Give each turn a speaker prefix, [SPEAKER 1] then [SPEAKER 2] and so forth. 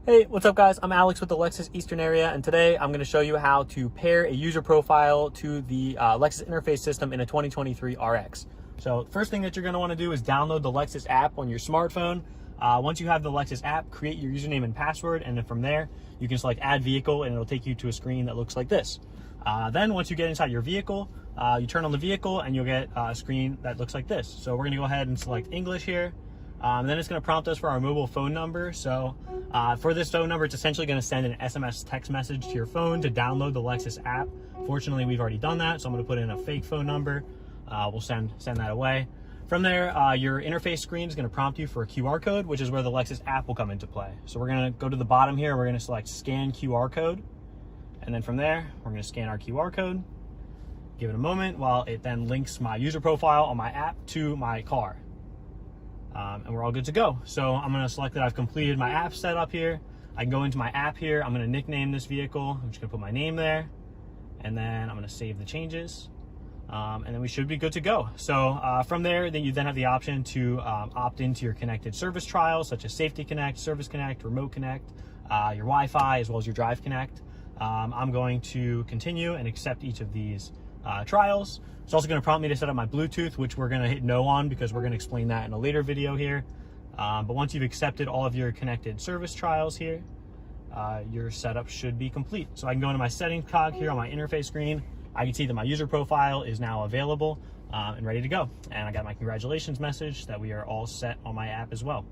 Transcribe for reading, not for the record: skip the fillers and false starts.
[SPEAKER 1] Hey, what's up guys? I'm Alex with the Lexus Eastern area, and today I'm going to show you how to pair a user profile to the Lexus Interface system in a 2023 RX. So first thing that you're going to want to do is download the Lexus app on your smartphone. Once you have the Lexus app, create your username and password, and then from there you can select add vehicle and it'll take you to a screen that looks like this. Then once you get inside your vehicle, you turn on the vehicle and you'll get a screen that looks like this. So we're going to go ahead and select English here. Then it's going to prompt us for our mobile phone number. So for this phone number, it's essentially going to send an SMS text message to your phone to download the Lexus app. Fortunately, we've already done that, so I'm going to put in a fake phone number. We'll send that away. From there, your interface screen is going to prompt you for a QR code, which is where the Lexus app will come into play. So we're going to go to the bottom here. We're going to select scan QR code. And then from there, we're going to scan our QR code. Give it a moment while it then links my user profile on my app to my car. And we're all good to go. So I'm going to select that I've completed my app setup here. I can go into my app here. I'm going to nickname this vehicle. I'm just going to put my name there. And then I'm going to save the changes. And then we should be good to go. So from there, then you then have the option to opt into your connected service trials, such as Safety Connect, Service Connect, Remote Connect, your Wi-Fi, as well as your Drive Connect. I'm going to continue and accept each of these trials. It's also going to prompt me to set up my Bluetooth, which we're going to hit no on because we're going to explain that in a later video here. But once you've accepted all of your connected service trials here, your setup should be complete. So I can go into my settings cog here on my interface screen. I can see that my user profile is now available and ready to go. And I got my congratulations message that we are all set on my app as well.